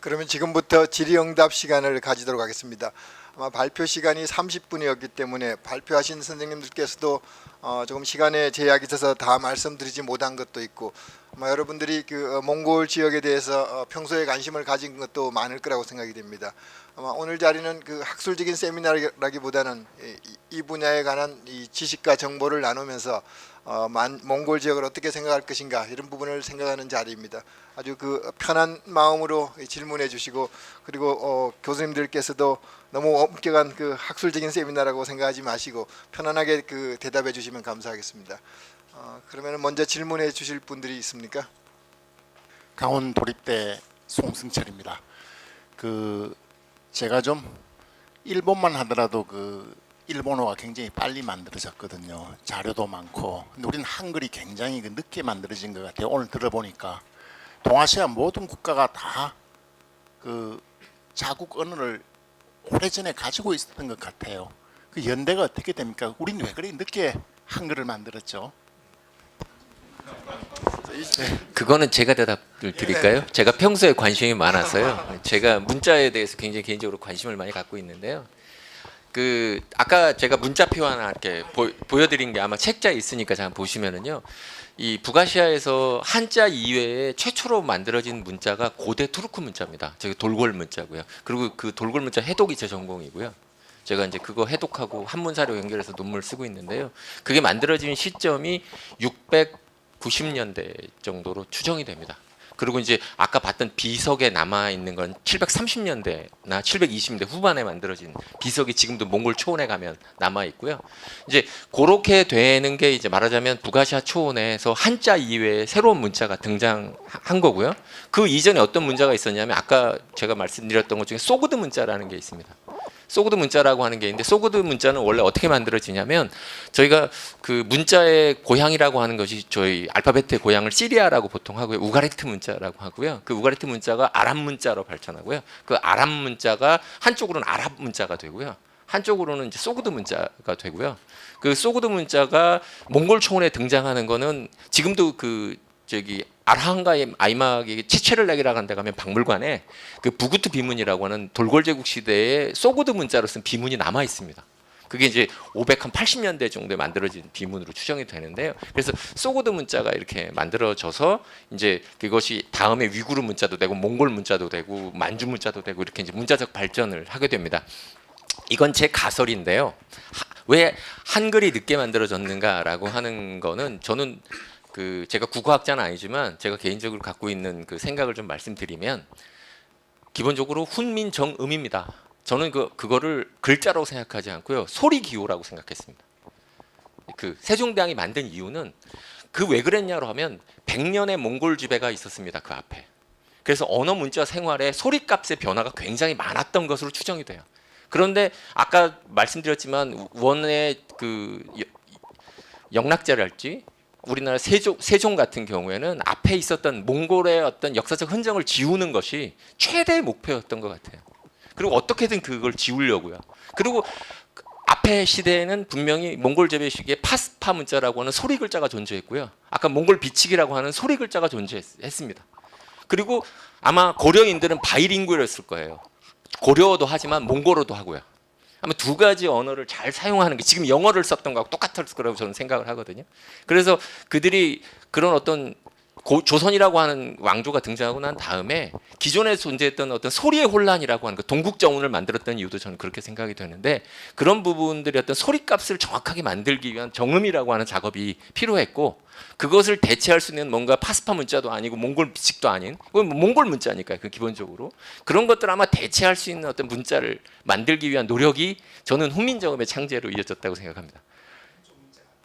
그러면 지금부터 질의응답 시간을 가지도록 하겠습니다. 아마 발표 시간이 30분이었기 때문에 발표하신 선생님들께서도 조금 시간에 제약이 있어서 다 말씀드리지 못한 것도 있고, 아마 여러분들이 그 몽골 지역에 대해서 평소에 관심을 가진 것도 많을 거라고 생각이 됩니다. 아마 오늘 자리는 그 학술적인 세미나라기보다는 이 분야에 관한 이 지식과 정보를 나누면서 몽골 지역을 어떻게 생각할 것인가 이런 부분을 생각하는 자리입니다. 아주 그 편한 마음으로 질문해 주시고, 그리고 교수님들께서도 너무 엄격한 그 학술적인 세미나라고 생각하지 마시고 편안하게 그 대답해 주시면 감사하겠습니다. 그러면 먼저 질문해 주실 분들이 있습니까? 강원 도립대 송승철입니다. 제가 좀 일본만 하더라도 일본어가 굉장히 빨리 만들어졌거든요. 자료도 많고. 근데 우리는 한글이 굉장히 늦게 만들어진 것 같아요. 오늘 들어보니까 동아시아 모든 국가가 다 자국 언어를 오래전에 가지고 있었던 것 같아요. 그 연대가 어떻게 됩니까? 우리는 왜 그렇게 늦게 한글을 만들었죠? 그거는 제가 대답을 드릴까요? 제가 평소에 관심이 많아서요. 제가 문자에 대해서 굉장히 개인적으로 관심을 많이 갖고 있는데요. 아까 제가 문자표 하나 이렇게 보여드린 게 아마 책자에 있으니까 잠깐 보시면은요. 이 북아시아에서 한자 이외에 최초로 만들어진 문자가 고대 투르크 문자입니다. 저기 돌골 문자고요. 그리고 그 돌골 문자 해독이 제 전공이고요. 제가 이제 그거 해독하고 한문사료 연결해서 논문을 쓰고 있는데요. 그게 만들어진 시점이 690년대 정도로 추정이 됩니다. 그리고 이제 아까 봤던 비석에 남아 있는 건 730년대나 720년대 후반에 만들어진 비석이 지금도 몽골 초원에 가면 남아 있고요. 이제 그렇게 되는 게 이제 말하자면 북아시아 초원에서 한자 이외에 새로운 문자가 등장한 거고요. 그 이전에 어떤 문자가 있었냐면 아까 제가 말씀드렸던 것 중에 소그드 문자라는 게 있습니다. 소그드 문자라고 하는 게 있는데, 소그드 문자는 원래 어떻게 만들어지냐면 저희가 그 문자의 고향이라고 하는 것이 저희 알파벳의 고향을 시리아라고 보통 하고요. 우가리트 문자라고 하고요. 그 우가리트 문자가 아랍 문자로 발전하고요. 그 아랍 문자가 한쪽으로는 아랍 문자가 되고요. 한쪽으로는 이제 소그드 문자가 되고요. 그 소그드 문자가 몽골 초원에 등장하는 거는 지금도 아르한가의 아이막의 치체를렉이라고 하는 데 가면 박물관에 그 부구트 비문이라고 하는 돌골 제국 시대에 소그드 문자로 쓴 비문이 남아 있습니다. 그게 이제 580년대 정도에 만들어진 비문으로 추정이 되는데요. 그래서 소그드 문자가 이렇게 만들어져서 이제 그것이 다음에 위구르 문자도 되고 몽골 문자도 되고 만주 문자도 되고 이렇게 이제 문자적 발전을 하게 됩니다. 이건 제 가설인데요. 왜 한글이 늦게 만들어졌는가라고 하는 거는 저는 제가 국어학자는 아니지만 제가 개인적으로 갖고 있는 그 생각을 좀 말씀드리면, 기본적으로 훈민정음입니다. 저는 그거를 글자라고 생각하지 않고요, 소리 기호라고 생각했습니다. 세종대왕이 만든 이유는 왜 그랬냐로 하면 100년의 몽골 지배가 있었습니다. 그 앞에. 그래서 언어 문자 생활에 소리값의 변화가 굉장히 많았던 것으로 추정이 돼요. 그런데 아까 말씀드렸지만 원의 영락제랄지 우리나라 세종 같은 경우에는 앞에 있었던 몽골의 어떤 역사적 흔적을 지우는 것이 최대의 목표였던 것 같아요. 그리고 어떻게든 그걸 지우려고요. 그리고 앞에 시대에는 분명히 몽골 제배 시기에 파스파 문자라고 하는 소리 글자가 존재했고요. 아까 몽골 비치기라고 하는 소리 글자가 존재했습니다. 그리고 아마 고려인들은 바이링구였을 거예요. 고려어도 하지만 몽골어도 하고요. 아마 두 가지 언어를 잘 사용하는 게 지금 영어를 썼던 거하고 똑같을 거라고 저는 생각을 하거든요. 그래서 그들이 그런 어떤 조선이라고 하는 왕조가 등장하고 난 다음에 기존에 존재했던 어떤 소리의 혼란이라고 하는 동국정운을 만들었던 이유도 저는 그렇게 생각이 되는데, 그런 부분들이 어떤 소리값을 정확하게 만들기 위한 정음이라고 하는 작업이 필요했고, 그것을 대체할 수 있는 뭔가 파스파 문자도 아니고 몽골 비칙도 아닌, 그건 몽골 문자니까요. 기본적으로 그런 것들 아마 대체할 수 있는 어떤 문자를 만들기 위한 노력이 저는 훈민정음의 창제로 이어졌다고 생각합니다.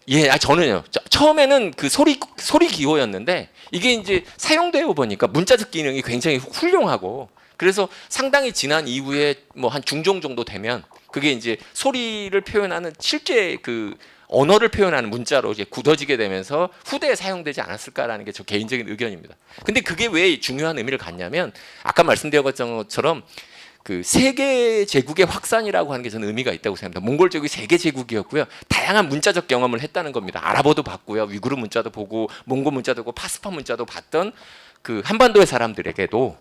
예, 저는요. 처음에는 소리 기호였는데 이게 이제 사용되어 보니까 문자적 기능이 굉장히 훌륭하고, 그래서 상당히 지난 이후에 뭐 한 중종 정도 되면 그게 이제 소리를 표현하는 실제 언어를 표현하는 문자로 이제 굳어지게 되면서 후대에 사용되지 않았을까라는 게 저 개인적인 의견입니다. 근데 그게 왜 중요한 의미를 갖냐면 아까 말씀드렸던 것처럼 세계 제국의 확산이라고 하는 게 저는 의미가 있다고 생각합니다. 몽골 제국이 세계 제국이었고요. 다양한 문자적 경험을 했다는 겁니다. 아랍어도 봤고요. 위구르 문자도 보고 몽골 문자도 보고 파스파 문자도 봤던 한반도의 사람들에게도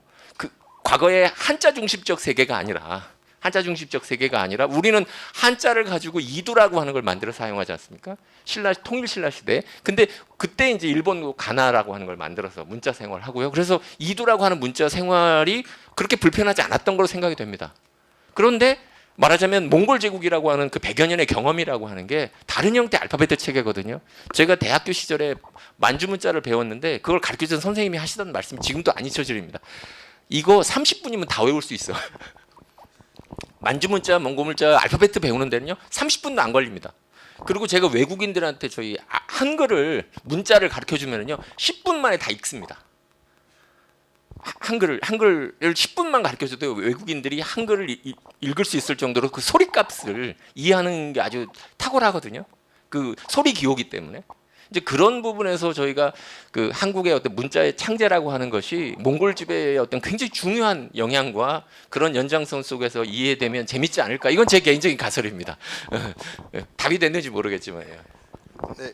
과거의 한자 중심적 세계가 아니라 우리는 한자를 가지고 이두라고 하는 걸 만들어 사용하지 않습니까? 통일 신라 시대. 근데 그때 이제 일본도 가나라고 하는 걸 만들어서 문자 생활을 하고요. 그래서 이두라고 하는 문자 생활이 그렇게 불편하지 않았던 걸로 생각이 됩니다. 그런데 말하자면 몽골 제국이라고 하는 그 100여 년의 경험이라고 하는 게 다른 형태 알파베트 체계거든요. 제가 대학교 시절에 만주 문자를 배웠는데 그걸 가르쳐준 선생님이 하시던 말씀이 지금도 안 잊혀집니다. 이거 30분이면 다 외울 수 있어. 만주 문자, 몽골 문자 알파베트 배우는 데는요 30분도 안 걸립니다. 그리고 제가 외국인들한테 저희 한글을 문자를 가르쳐 주면은요 10분 만에 다 읽습니다. 한글을 10분만 가르쳐 줘도 외국인들이 한글을 읽을 수 있을 정도로 그 소리값을 이해하는 게 아주 탁월하거든요. 그 소리 기호기 때문에. 이제 그런 부분에서 저희가 그 한국의 어떤 문자의 창제라고 하는 것이 몽골 지배의 어떤 굉장히 중요한 영향과 그런 연장선 속에서 이해되면 재밌지 않을까. 이건 제 개인적인 가설입니다. 답이 됐는지 모르겠지만. 네,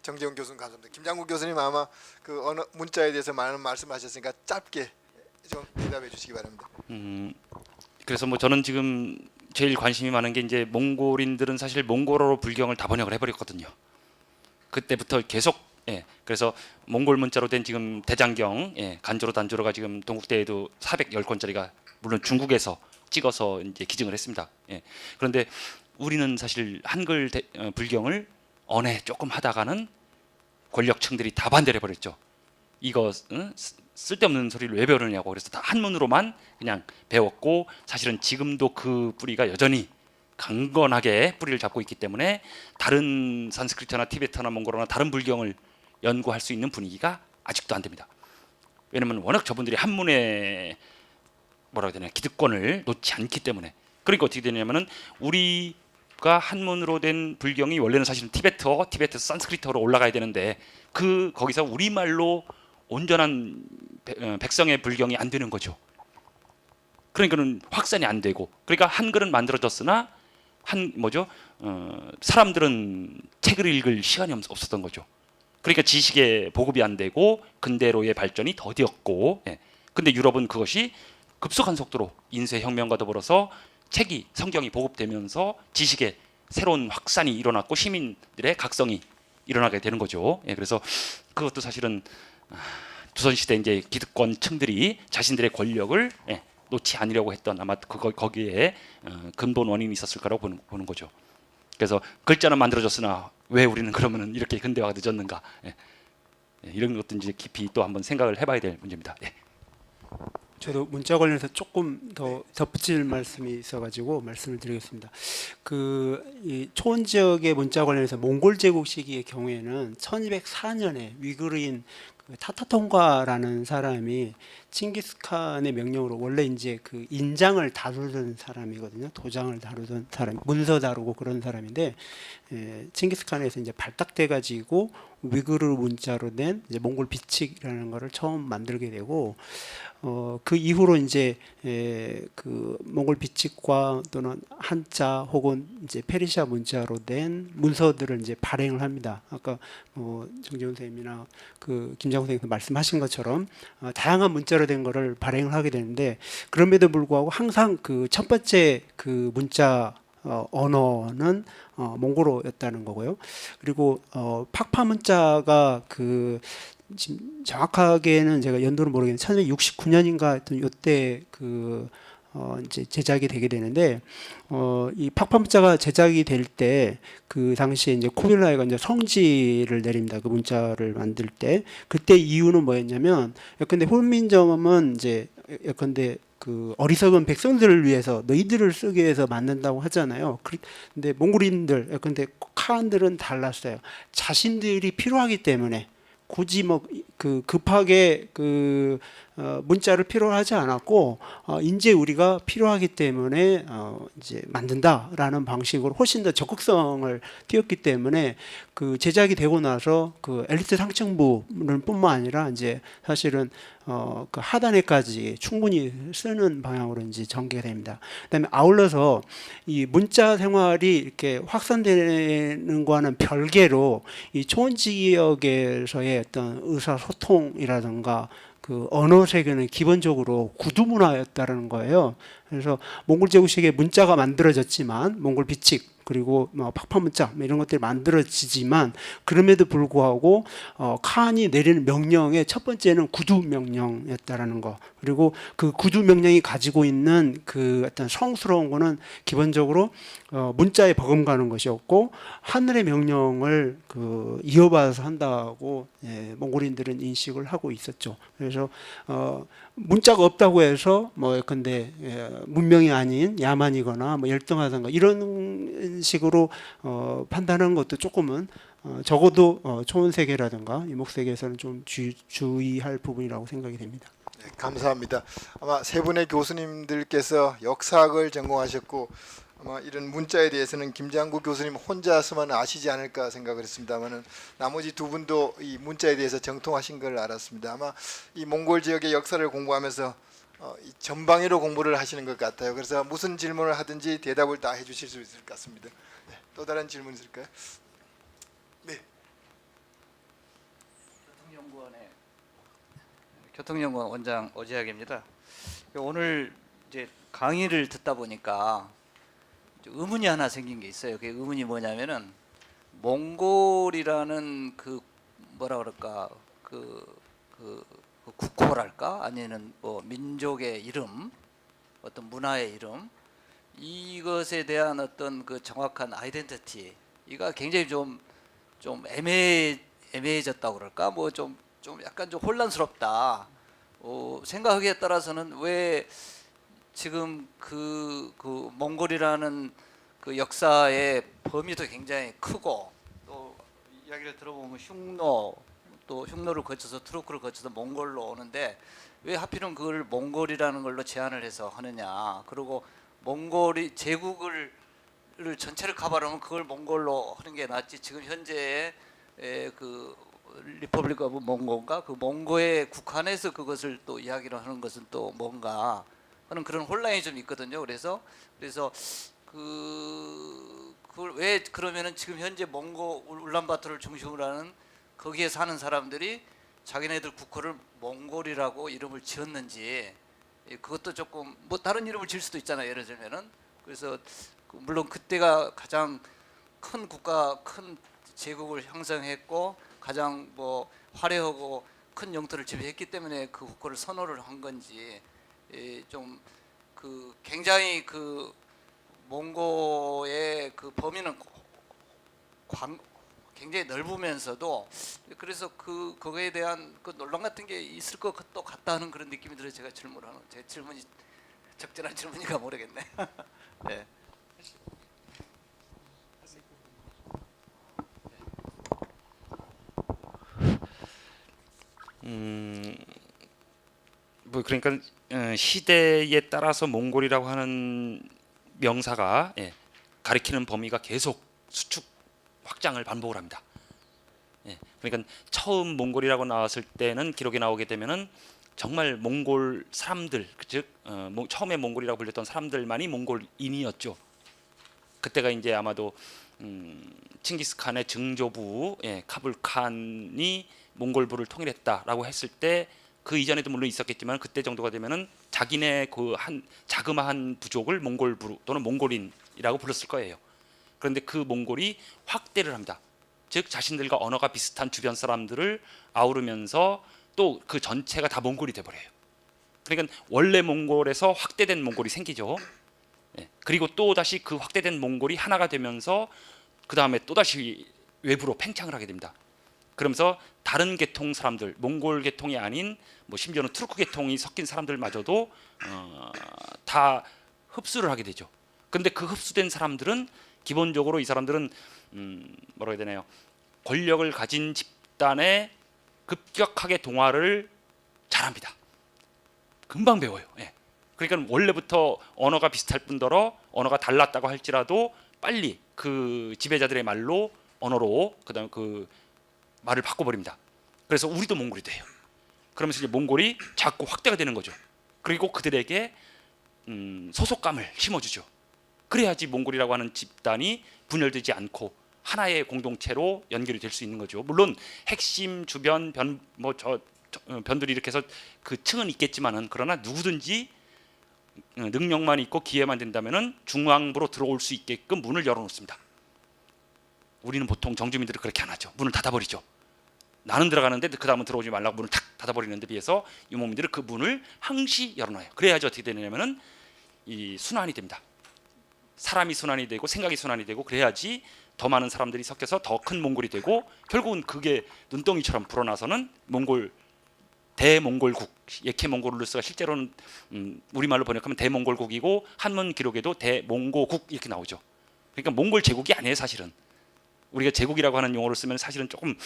정재훈 교수님 감사합니다. 김장국 교수님 아마 그 언어 문자에 대해서 많은 말씀하셨으니까 짧게 좀 대답해 주시기 바랍니다. 그래서 뭐 저는 지금 제일 관심이 많은 게 이제 몽골인들은 사실 몽골어로 불경을 다 번역을 해버렸거든요. 그때부터 계속 그래서 몽골 문자로 된 지금 대장경 간조로 단조로가 지금 동국대에도 410권짜리가 물론 중국에서 찍어서 이제 기증을 했습니다. 그런데 우리는 사실 한글 불경을 언해 조금 하다가는 권력층들이 다 반대를 해버렸죠. 이거 쓸데없는 소리를 왜 배우느냐고. 그래서 다 한문으로만 그냥 배웠고 사실은 지금도 그 뿌리가 여전히 강건하게 뿌리를 잡고 있기 때문에 다른 산스크리트나 티베트나 몽골어나 다른 불경을 연구할 수 있는 분위기가 아직도 안 됩니다. 왜냐하면 워낙 저분들이 한문에 뭐라고 해야 되나 기득권을 놓지 않기 때문에. 그러니까 어떻게 되냐면은 우리가 한문으로 된 불경이 원래는 사실은 티베트 산스크리트어로 올라가야 되는데 거기서 우리말로 온전한 백성의 불경이 안 되는 거죠. 그러니까는 확산이 안 되고, 그러니까 한글은 만들어졌으나 사람들은 책을 읽을 시간이 없었던 거죠. 그러니까 지식의 보급이 안 되고 근대로의 발전이 더디었고, 근데 유럽은 그것이 급속한 속도로 인쇄혁명과 더불어서 성경이 보급되면서 지식의 새로운 확산이 일어났고 시민들의 각성이 일어나게 되는 거죠. 그래서 그것도 사실은 조선시대 이제 기득권층들이 자신들의 권력을 놓지 않으려고 했던 아마 거기에 근본 원인이 있었을 거라고 보는 거죠. 그래서 글자는 만들어졌으나 왜 우리는 그러면은 이렇게 근대화가 늦었는가? 이런 것도 이제 깊이 또 한번 생각을 해봐야 될 문제입니다. 저도 문자 관련해서 조금 더 덧붙일 말씀이 있어가지고 말씀을 드리겠습니다. 이 초원 지역의 문자 관련해서 몽골 제국 시기의 경우에는 1204년에 위그르인 타타통과라는 사람이 칭기스칸의 명령으로 원래 이제 그 인장을 다루던 사람이거든요. 도장을 다루던 사람, 문서 다루고 그런 사람인데 칭기스칸에서 이제 발탁돼 가지고 위그르 문자로 된 이제 몽골 비칙이라는 거를 처음 만들게 되고 그 이후로 이제 그 몽골 비칙과 또는 한자 혹은 이제 페르시아 문자로 된 문서들을 이제 발행을 합니다. 아까 정재훈 선생님이나 그 김장훈 선생님도 말씀하신 것처럼 다양한 문자로 된 거를 발행을 하게 되는데 그럼에도 불구하고 항상 그 첫 번째 그 문자 언어는 몽골어였다는 거고요. 그리고 팍파 문자가 지금 정확하게는 제가 연도를 모르겠는데 1969년인가 하여튼 요때 이제 제작이 되게 되는데 이 팍파 문자가 제작이 될 때 그 당시에 이제 쿠빌라이가 이제 성지를 내립니다. 그 문자를 만들 때 그때 이유는 뭐였냐면 예컨대 훈민정음은 이제 예컨대 그 어리석은 백성들을 위해서 너희들을 쓰기 위해서 만든다고 하잖아요. 근데 몽골인들 예컨대 카한들은 달랐어요. 자신들이 필요하기 때문에 굳이 급하게 문자를 필요하지 않았고 이제 우리가 필요하기 때문에 이제 만든다라는 방식으로 훨씬 더 적극성을 띄었기 때문에 그 제작이 되고 나서 그 엘리트 상층부는 뿐만 아니라 이제 사실은 그 하단에까지 충분히 쓰는 방향으로 이제 전개가 됩니다. 그다음에 아울러서 이 문자 생활이 이렇게 확산되는 거와는 별개로 이 초원 지역에서의 어떤 의사소통이라든가 그 언어 세계는 기본적으로 구두 문화였다라는 거예요. 그래서 몽골 제국식의 문자가 만들어졌지만 몽골 비칙 그리고 뭐 팍팍 문자 이런 것들이 만들어지지만 그럼에도 불구하고 칸이 내리는 명령의 첫 번째는 구두 명령이었다라는 거. 그리고 그 구두 명령이 가지고 있는 그 어떤 성스러운 거는 기본적으로 문자에 버금가는 것이었고 하늘의 명령을 그 이어받아서 한다고 몽골인들은 인식을 하고 있었죠. 그래서 문자가 없다고 해서 뭐 예컨대 문명이 아닌 야만이거나 뭐 열등하던가 이런 식으로 판단하는 것도 조금은 적어도 초원 세계라든가 이목 세계에서는 좀 주의할 부분이라고 생각이 됩니다. 네, 감사합니다. 아마 세 분의 교수님들께서 역사학을 전공하셨고 아마 이런 문자에 대해서는 김장구 교수님 혼자서만 아시지 않을까 생각을 했습니다만은 나머지 두 분도 이 문자에 대해서 정통하신 걸 알았습니다. 아마 이 몽골 지역의 역사를 공부하면서 이 전방위로 공부를 하시는 것 같아요. 그래서 무슨 질문을 하든지 대답을 다 해주실 수 있을 것 같습니다. 네, 또 다른 질문 있을까요? 네. 교통연구원 원장 오지학입니다. 오늘 이제 강의를 듣다 보니까 의문이 하나 생긴 게 있어요. 그 의문이 뭐냐면은 몽골이라는 그 뭐라 그럴까 그 국호랄까 아니면 뭐 민족의 이름, 어떤 문화의 이름 이것에 대한 어떤 그 정확한 아이덴티티 이가 굉장히 좀 애매해졌다고 그럴까 뭐 좀 약간 좀 혼란스럽다. 생각하기에 따라서는 왜 지금 그 몽골이라는 그 역사의 범위도 굉장히 크고 또 이야기를 들어보면 흉노를 거쳐서 투르크를 거쳐서 몽골로 오는데 왜 하필은 그걸 몽골이라는 걸로 제한을 해서 하느냐. 그리고 몽골이 제국을 전체를 커버하면 그걸 몽골로 하는 게 낫지. 지금 현재의 그 리퍼블릭 오브 몽고인가 그 몽고의 국한에서 그것을 또 이야기를 하는 것은 또 뭔가 하는 그런 혼란이 좀 있거든요. 그래서 그걸 왜 그러면은 지금 현재 몽고 울란바토르를 중심으로 하는 거기에 사는 사람들이 자기네들 국호를 몽골이라고 이름을 지었는지 그것도 조금 뭐 다른 이름을 지을 수도 있잖아요. 예를 들면은 그래서 물론 그때가 가장 큰 국가 큰 제국을 형성했고 가장 뭐 화려하고 큰 영토를 지배했기 때문에 그 국호를 선호를 한 건지 좀 그 굉장히 그 몽고의 그 범위는 굉장히 넓으면서도 그래서 그거에 대한 그 논란 같은 게 있을 것 같다는 그런 느낌이 들어서 제가 질문하는 제 질문이 적절한 질문인가 모르겠네. 네. 뭐 그러니까 시대에 따라서 몽골이라고 하는 명사가 가리키는 범위가 계속 수축 확장을 반복을 합니다. 그러니까 처음 몽골이라고 나왔을 때는 기록에 나오게 되면은 정말 몽골 사람들 즉 처음에 몽골이라고 불렸던 사람들만이 몽골인이었죠. 그때가 이제 아마도 칭기스칸의 증조부 카불칸이 몽골부를 통일했다라고 했을 때 그 이전에도 물론 있었겠지만 그때 정도가 되면은 자기네 그 한 자그마한 부족을 몽골부 또는 몽골인이라고 불렀을 거예요. 그런데 그 몽골이 확대를 합니다. 즉 자신들과 언어가 비슷한 주변 사람들을 아우르면서 또 그 전체가 다 몽골이 돼버려요. 그러니까 원래 몽골에서 확대된 몽골이 생기죠. 그리고 또 다시 그 확대된 몽골이 하나가 되면서 그 다음에 또 다시 외부로 팽창을 하게 됩니다. 그러면서 다른 계통 사람들, 몽골 계통이 아닌 뭐 심지어는 투르크 계통이 섞인 사람들마저도 다 흡수를 하게 되죠. 그런데 그 흡수된 사람들은 기본적으로 이 사람들은 뭐라고 해야 되나요? 권력을 가진 집단에 급격하게 동화를 잘합니다. 금방 배워요. 그러니까 원래부터 언어가 비슷할 뿐더러 언어가 달랐다고 할지라도 빨리 그 지배자들의 말로 언어로 그다음에 그 말을 바꿔버립니다. 그래서 우리도 몽골이 돼요. 그러면서 이제 몽골이 자꾸 확대가 되는 거죠. 그리고 그들에게 소속감을 심어주죠. 그래야지 몽골이라고 하는 집단이 분열되지 않고 하나의 공동체로 연결이 될 수 있는 거죠. 물론 핵심 주변 변두리 이렇게 해서 그 층은 있겠지만은 그러나 누구든지 능력만 있고 기회만 된다면은 중앙부로 들어올 수 있게끔 문을 열어놓습니다. 우리는 보통 정주민들은 그렇게 안 하죠. 문을 닫아버리죠. 나는 들어가는데 그 다음은 들어오지 말라고 문을 탁 닫아버리는 데 비해서 유목민들은 그 문을 항시 열어놔요. 그래야지 어떻게 되냐면은 이 순환이 됩니다. 사람이 순환이 되고 생각이 순환이 되고 그래야지 더 많은 사람들이 섞여서 더 큰 몽골이 되고 결국은 그게 눈덩이처럼 불어나서는 몽골 대몽골국 예케 몽골루스가 실제로는 우리말로 번역하면 대몽골국이고 한문 기록에도 대몽고국 이렇게 나오죠. 그러니까 몽골 제국이 아니에요 사실은. 우리가 제국이라고 하는 용어를 쓰면 사실은 조금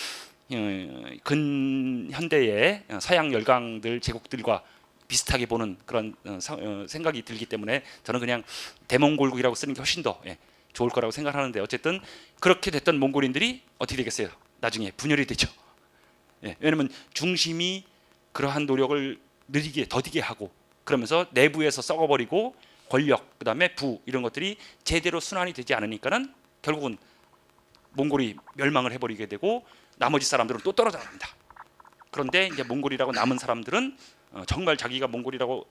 근현대의 서양 열강들 제국들과 비슷하게 보는 그런 생각이 들기 때문에 저는 그냥 대몽골국이라고 쓰는 게 훨씬 더 좋을 거라고 생각하는데 어쨌든 그렇게 됐던 몽골인들이 어떻게 되겠어요? 나중에 분열이 되죠. 왜냐하면 중심이 그러한 노력을 느리게 더디게 하고 그러면서 내부에서 썩어버리고 권력 그다음에 부 이런 것들이 제대로 순환이 되지 않으니까는 결국은 몽골이 멸망을 해버리게 되고 나머지 사람들은 또 떨어져 나갑니다. 그런데 이제 몽골이라고 남은 사람들은 정말 자기가 몽골이라고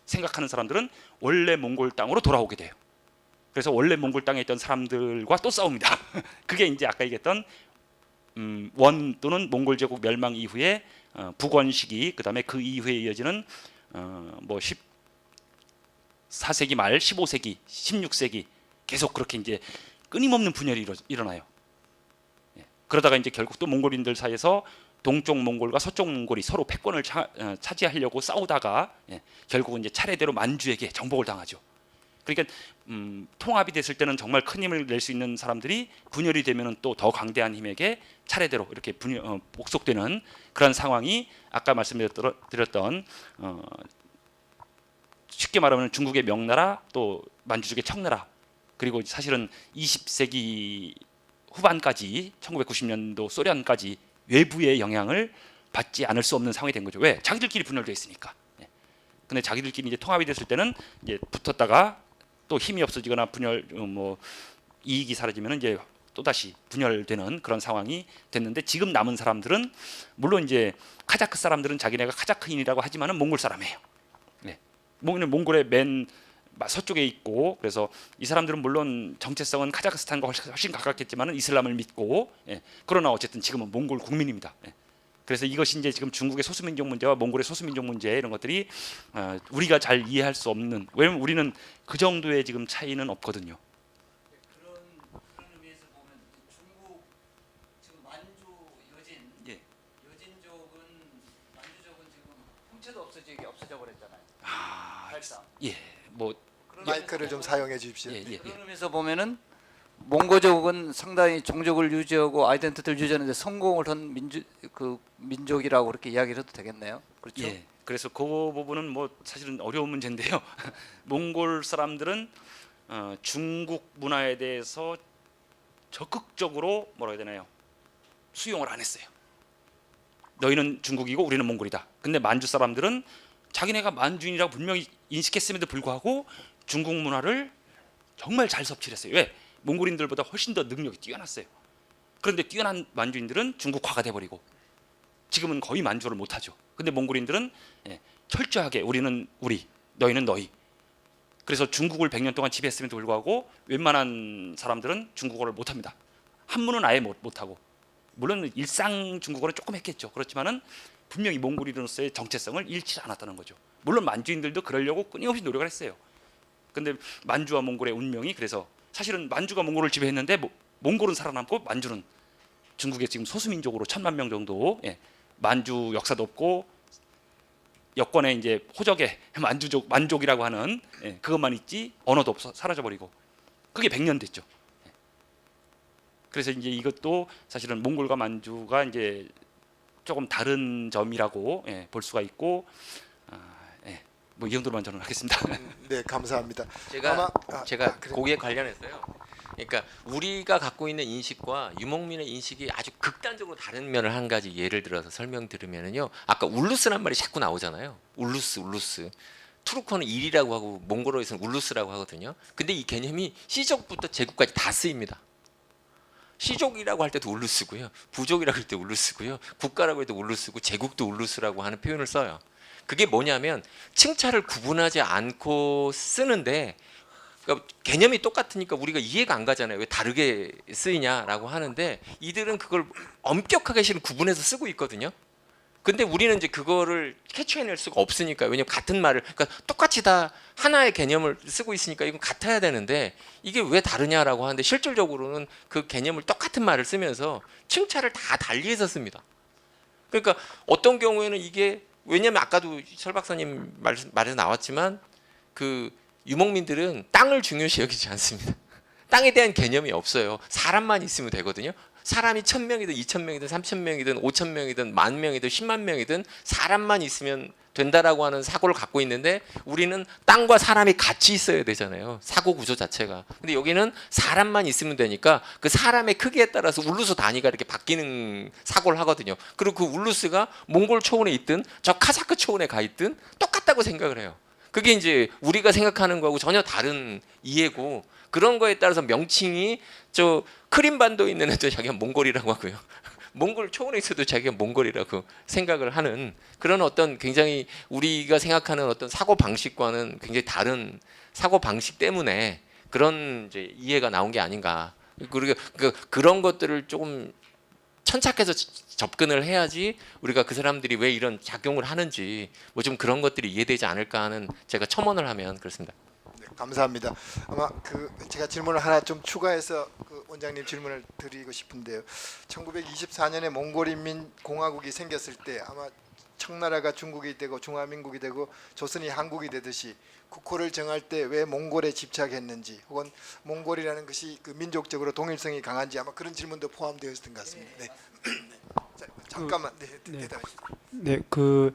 생각하는 사람들은 원래 몽골 땅으로 돌아오게 돼요. 그래서 원래 몽골 땅에 있던 사람들과 또 싸웁니다. 그게 이제 아까 얘기했던 원 또는 몽골 제국 멸망 이후에 북원 시기 그다음에 그 이후에 이어지는 뭐 14세기 말 15세기 16세기 계속 그렇게 이제 끊임없는 분열이 일어나요. 그러다가 이제 결국 또 몽골인들 사이에서 동쪽 몽골과 서쪽 몽골이 서로 패권을 차지하려고 싸우다가 결국은 이제 차례대로 만주에게 정복을 당하죠. 그러니까 통합이 됐을 때는 정말 큰 힘을 낼 수 있는 사람들이 분열이 되면은 또 더 강대한 힘에게 차례대로 이렇게 복속되는 그런 상황이 아까 말씀드렸던 쉽게 말하면 중국의 명나라 또 만주족의 청나라 그리고 사실은 20세기 후반까지 1990년도 소련까지 외부의 영향을 받지 않을 수 없는 상황이 된 거죠. 왜? 자기들끼리 분열되어 있으니까. 근데 자기들끼리 이제 통합이 됐을 때는 이제 붙었다가 또 힘이 없어지거나 분열 뭐 이익이 사라지면 이제 또 다시 분열되는 그런 상황이 됐는데 지금 남은 사람들은 물론 이제 카자크 사람들은 자기네가 카자크인이라고 하지만은 몽골 사람이에요. 몽골의 맨 서쪽에 있고 그래서 이 사람들은 물론 정체성은 카자흐스탄과 훨씬 가깝겠지만은 이슬람을 믿고 그러나 어쨌든 지금은 몽골 국민입니다. 그래서 이것이 이제 지금 중국의 소수민족 문제와 몽골의 소수민족 문제 이런 것들이 우리가 잘 이해할 수 없는 왜냐면 우리는 그 정도의 지금 차이는 없거든요. 그런 의미에서 보면 중국 지금 만주 여진족은 만주족은 지금 형체도 없어져 버렸잖아요. 사실상. 뭐 마이크를 좀 사용해 주십시오. 그런 의미에서 보면은 몽고족은 상당히 종족을 유지하고 아이덴티티를 유지하는데 성공을 한 민족이라고 그렇게 이야기를 해도 되겠네요. 그렇죠? 그래서 그 부분은 뭐 사실은 어려운 문제인데요. 몽골 사람들은 중국 문화에 대해서 적극적으로 뭐라 해야 되나요? 수용을 안 했어요. 너희는 중국이고 우리는 몽골이다. 근데 만주 사람들은 자기네가 만주인이라고 분명히 인식했음에도 불구하고 중국 문화를 정말 잘 섭취했어요. 왜? 몽골인들보다 훨씬 더 능력이 뛰어났어요. 그런데 뛰어난 만주인들은 중국화가 돼버리고 지금은 거의 만주를 못하죠. 근데 몽골인들은 철저하게 우리는 우리, 너희는 너희. 그래서 중국을 100년 동안 지배했음에도 불구하고 웬만한 사람들은 중국어를 못합니다. 한문은 아예 못하고 물론 일상 중국어는 조금 했겠죠. 그렇지만은 분명히 몽골인으로서의 정체성을 잃지 않았다는 거죠. 물론 만주인들도 그러려고 끊임없이 노력을 했어요. 근데 만주와 몽골의 운명이 그래서 사실은 만주가 몽골을 지배했는데 몽골은 살아남고 만주는 중국의 지금 소수민족으로 1000만 명 정도 만주 역사도 없고 여권에 이제 호적에 만족이라고 하는 그것만 있지 언어도 없어 사라져버리고 그게 100년 됐죠. 그래서 이제 이것도 사실은 몽골과 만주가 이제 조금 다른 점이라고 볼 수가 있고 뭐 이 정도로만 저는 하겠습니다. 네, 감사합니다. 제가 거기에 관련해서요. 그러니까 우리가 갖고 있는 인식과 유목민의 인식이 아주 극단적으로 다른 면을 한 가지 예를 들어서 설명드리면요. 아까 울루스란 말이 자꾸 나오잖아요. 울루스. 투르크어는 일이라고 하고 몽골어에서는 울루스라고 하거든요. 근데 이 개념이 시적부터 제국까지 다 쓰입니다. 시족이라고 할 때도 울루 쓰고요. 부족이라고 할 때 울루 쓰고요. 국가라고 해도 울루 쓰고 제국도 울루스라고 하는 표현을 써요. 그게 뭐냐면 칭찬을 구분하지 않고 쓰는데 그러니까 개념이 똑같으니까 우리가 이해가 안 가잖아요. 왜 다르게 쓰이냐라고 하는데 이들은 그걸 엄격하게 실은 구분해서 쓰고 있거든요. 근데 우리는 이제 그거를 캐치해낼 수가 없으니까 왜냐면 같은 말을 그러니까 똑같이 다 하나의 개념을 쓰고 있으니까 이건 같아야 되는데 이게 왜 다르냐라고 하는데 실질적으로는 그 개념을 똑같은 말을 쓰면서 칭찬을 다 달리해서 씁니다. 그러니까 어떤 경우에는 이게 왜냐면 아까도 설 박사님 말에서 나왔지만 그 유목민들은 땅을 중요시 여기지 않습니다. 땅에 대한 개념이 없어요. 사람만 있으면 되거든요. 사람이 1000명이든 2000명이든 3000명이든 5000명이든 10,000명이든 100,000명이든 사람만 있으면 된다라고 하는 사고를 갖고 있는데 우리는 땅과 사람이 같이 있어야 되잖아요. 사고 구조 자체가. 근데 여기는 사람만 있으면 되니까 그 사람의 크기에 따라서 울루스 단위가 이렇게 바뀌는 사고를 하거든요. 그리고 그 울루스가 몽골 초원에 있든 저 카자크 초원에 가 있든 똑같다고 생각을 해요. 그게 이제 우리가 생각하는 거하고 전혀 다른 이해고 그런 거에 따라서 명칭이 저 크림반도에 있는 애도 자기가 몽골이라고 하고요. 몽골 초원에 있어도 자기가 몽골이라고 생각을 하는 그런 어떤 굉장히 우리가 생각하는 어떤 사고 방식과는 굉장히 다른 사고 방식 때문에 그런 이제 이해가 나온 게 아닌가. 그리고 그런 것들을 조금 천착해서 접근을 해야지 우리가 그 사람들이 왜 이런 작용을 하는지 뭐 좀 그런 것들이 이해되지 않을까 하는 제가 첨언을 하면 그렇습니다. 네, 감사합니다. 아마 그 제가 질문을 하나 좀 추가해서 그 원장님 질문을 드리고 싶은데요. 1924년에 몽골인민공화국이 생겼을 때 아마 청나라가 중국이 되고 중화민국이 되고 조선이 한국이 되듯이 국호를 정할 때 왜 몽골에 집착했는지 혹은 몽골이라는 것이 그 민족적으로 동일성이 강한지 아마 그런 질문도 포함되어 있었던 것 같습니다. 네. 자, 잠깐만. 네, 대답하십시오. 네, 그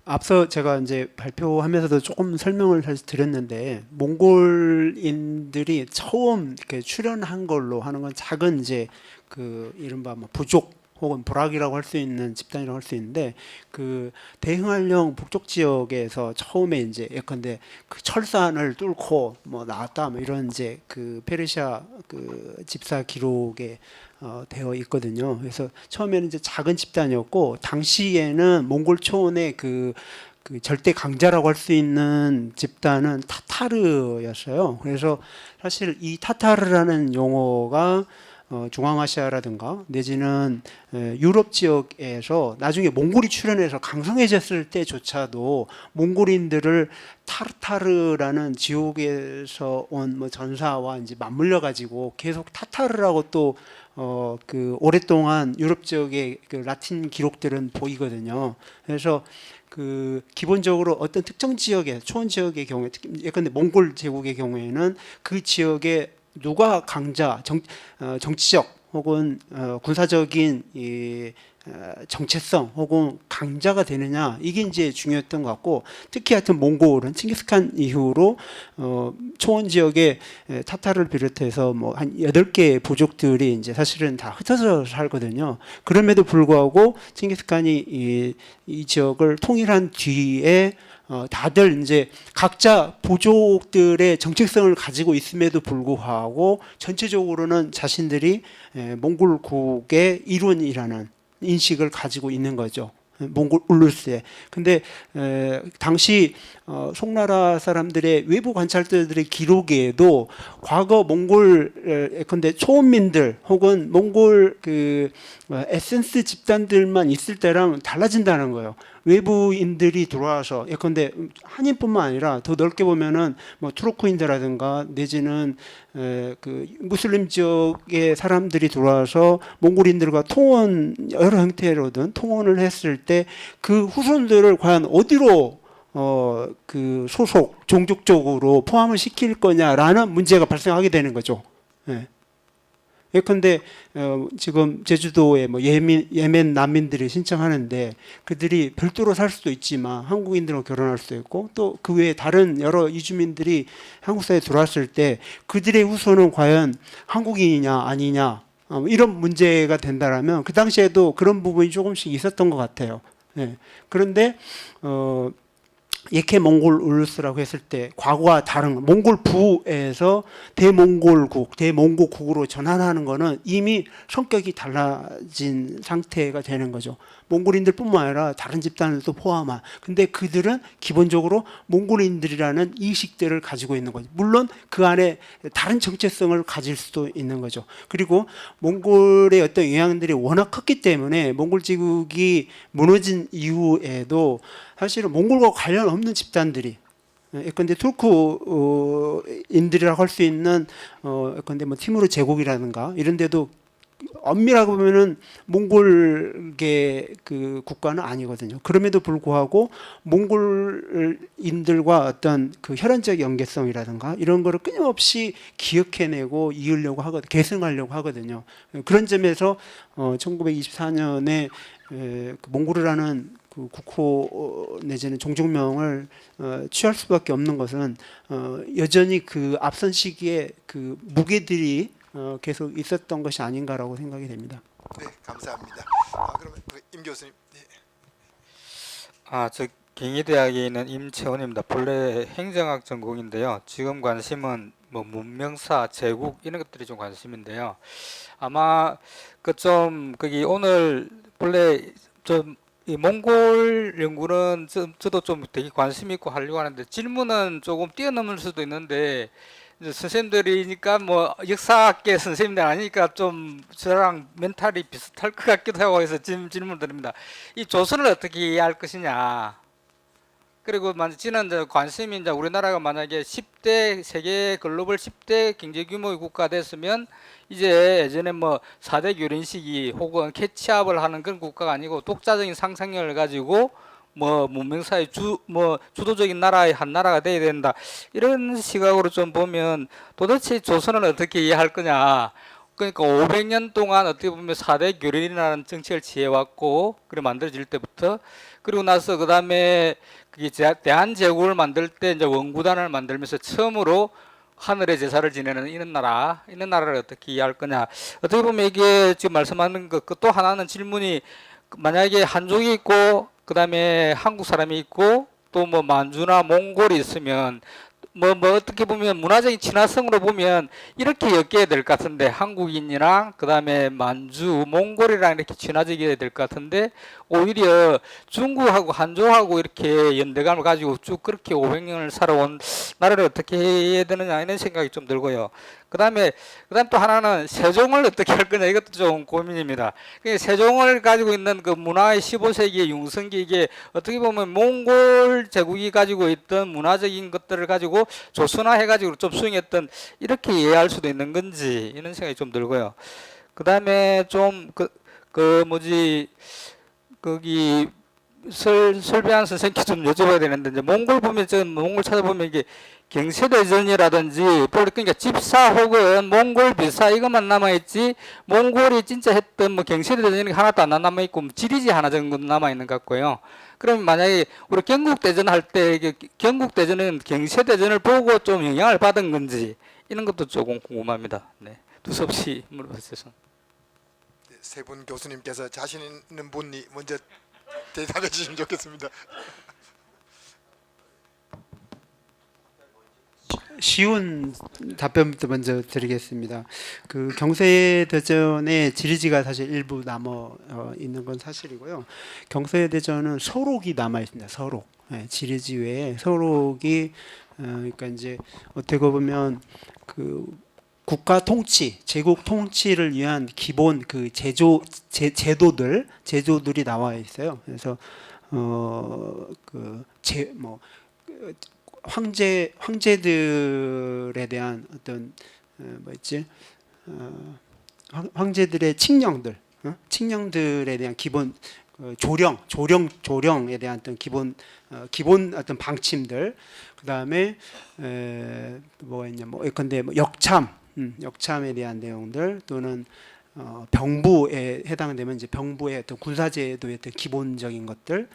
앞서 제가 이제 발표하면서도 조금 설명을 사실 드렸는데 몽골인들이 처음 이렇게 출현한 걸로 하는 건 작은 이제 그 이른바 뭐 부족 혹은 부락이라고 할 수 있는 집단이라고 할 수 있는데 그 대흥할령 북쪽 지역에서 처음에 이제 예컨대 그 철산을 뚫고 뭐 나왔다 뭐 이런 이제 그 페르시아 그 집사 기록에 되어 있거든요. 그래서 처음에는 이제 작은 집단이었고 당시에는 몽골 초원의 그 절대 강자라고 할 수 있는 집단은 타타르였어요. 그래서 사실 이 타타르라는 용어가 중앙아시아라든가 내지는 유럽 지역에서 나중에 몽골이 출현해서 강성해졌을 때조차도 몽골인들을 타르타르라는 지옥에서 온 뭐 전사와 이제 맞물려 가지고 계속 타타르라고 또 그 오랫동안 유럽 지역의 그 라틴 기록들은 보이거든요. 그래서 그 기본적으로 어떤 특정 지역에 초원 지역의 경우에 예컨대 몽골 제국의 경우에는 그 지역에 누가 강자 정치적 혹은 군사적인 이 정체성 혹은 강자가 되느냐 이게 이제 중요했던 것 같고 특히 하여튼 몽골은 칭기스칸 이후로 초원 지역에 타타르를 비롯해서 뭐 한 8개 부족들이 이제 사실은 다 흩어져 살거든요. 그럼에도 불구하고 칭기스칸이 이 지역을 통일한 뒤에 다들 이제 각자 부족들의 정체성을 가지고 있음에도 불구하고 전체적으로는 자신들이 몽골국의 일원이라는 인식을 가지고 있는 거죠. 몽골 울루스에. 근데 당시 송나라 사람들의 외부 관찰자들의 기록에도 과거 몽골 예컨대 초원민들 혹은 몽골 그 에센스 집단들만 있을 때랑 달라진다는 거예요. 외부인들이 들어와서 예컨대 한인뿐만 아니라 더 넓게 보면은 뭐 투르크인들라든가 내지는 그 무슬림 지역의 사람들이 들어와서 몽골인들과 통원 여러 형태로든 통원을 했을 때 그 후손들을 과연 어디로 그 소속 종족적으로 포함을 시킬 거냐라는 문제가 발생하게 되는 거죠. 예. 예컨대 지금 제주도에 뭐 예멘 난민들이 신청하는데 그들이 별도로 살 수도 있지만 한국인들과 결혼할 수도 있고 또 그 외에 다른 여러 이주민들이 한국 사회에 들어왔을 때 그들의 후손은 과연 한국인이냐 아니냐 이런 문제가 된다라면 그 당시에도 그런 부분이 조금씩 있었던 것 같아요. 예. 그런데 예케 몽골 울루스라고 했을 때 과거와 다른 몽골 부에서 대몽골국, 대몽고국으로 전환하는 거는 이미 성격이 달라진 상태가 되는 거죠. 몽골인들뿐만 아니라 다른 집단들도 포함한. 근데 그들은 기본적으로 몽골인들이라는 이식들을 가지고 있는 거죠. 물론 그 안에 다른 정체성을 가질 수도 있는 거죠. 그리고 몽골의 어떤 영향들이 워낙 컸기 때문에 몽골 제국이 무너진 이후에도 사실은 몽골과 관련 없는 집단들이 예컨대 투르크인들이라고 할 수 있는 예컨대 뭐 티무르 제국이라든가 이런 데도 엄밀하게 보면은 몽골계 그 국가는 아니거든요. 그럼에도 불구하고 몽골인들과 어떤 그 혈연적 연계성이라든가 이런 거를 끊임없이 기억해내고 이으려고 하거든, 계승하려고 하거든요. 그런 점에서 1924년에 그 몽골이라는 그 국호 내지는 종족명을 취할 수밖에 없는 것은 여전히 그 앞선 시기에 그 무게들이 계속 있었던 것이 아닌가라고 생각이 됩니다. 네, 감사합니다. 그러면 우리 임 교수님. 네. 저 경희대학에 있는 임채원입니다. 본래 행정학 전공인데요. 지금 관심은 뭐 문명사, 제국 이런 것들이 좀 관심인데요. 아마 그 좀 거기 오늘 본래 좀 이 몽골 연구는 저도 좀 되게 관심 있고 하려고 하는데 질문은 조금 뛰어넘을 수도 있는데 이제 선생님들이니까 뭐 역사학계 선생님들 아니니까 좀 저랑 멘탈이 비슷할 것 같기도 하고 해서 질문 드립니다. 이 조선을 어떻게 이해할 것이냐. 그리고 저는 이제 관심이 이제 우리나라가 만약에 10대 세계 글로벌 10대 경제 규모의 국가 됐으면 이제 예전에 뭐 4대 교련 시기 혹은 캐치업을 하는 그런 국가가 아니고 독자적인 상상력을 가지고 뭐 문명사의 주도적인 나라의 한 나라가 돼야 된다. 이런 시각으로 좀 보면 도대체 조선을 어떻게 이해할 거냐. 그러니까 500년 동안 어떻게 보면 4대 교련이라는 정책을 취해왔고 그리고 만들어질 때부터 그리고 나서 그 다음에 그게 대한제국을 만들 때 이제 원구단을 만들면서 처음으로 하늘의 제사를 지내는 이런 나라를 어떻게 이해할 거냐. 어떻게 보면 이게 지금 말씀하는 것 또 하나는 질문이 만약에 한족이 있고 그 다음에 한국 사람이 있고 또 뭐 만주나 몽골이 있으면 뭐 어떻게 보면 문화적인 친화성으로 보면 이렇게 엮여야 될 것 같은데 한국인이랑 그 다음에 만주, 몽골이랑 이렇게 친화적이어야 될 것 같은데 오히려 중국하고 한족하고 이렇게 연대감을 가지고 쭉 그렇게 500년을 살아온 나라를 어떻게 해야 되느냐 이런 생각이 좀 들고요. 그다음 또 하나는 세종을 어떻게 할 거냐 이것도 좀 고민입니다. 세종을 가지고 있는 그 문화의 15세기의 융성기 이게 어떻게 보면 몽골 제국이 가지고 있던 문화적인 것들을 가지고 조선화해 가지고 좀 수용했던 이렇게 이해할 수도 있는 건지 이런 생각이 좀 들고요. 그다음에 좀 거기 설배한 선생님께 좀 여쭤봐야 되는데 이제 몽골 찾아보면 이게 경세대전이라든지 그러니까 집사 혹은 몽골 비사 이것만 남아있지 몽골이 진짜 했던 뭐 경세대전이 하나도 안 남아있고 지리지 하나 정도 남아있는 것 같고요. 그럼 만약에 우리 경국대전 할 때 경국대전은 경세대전을 보고 좀 영향을 받은 건지 이런 것도 조금 궁금합니다. 네, 두서없이 물어보세요. 세 분 교수님께서 자신 있는 분이 먼저 대답해 주시면 좋겠습니다. 쉬운 답변부터 먼저 드리겠습니다. 그 경세대전의 지리지가 사실 일부 남아 있는 건 사실이고요. 경세대전은 서록이 남아 있습니다. 서록. 네, 지리지 외에 서록이 그러니까 이제 어떻게 보면 그 국가 통치, 제국 통치를 위한 기본 그 제도들이 나와 있어요. 그래서 황제들에 대한 어떤 황제들의 칙령들에 대한 기본 조령에 대한 어떤 기본 어떤 방침들, 그 다음에 뭐가 있냐, 예컨대 역참에 대한 내용들 또는 병부에 해당되면 이제 병부의 어떤 군사제도의 어떤 기본적인 것들,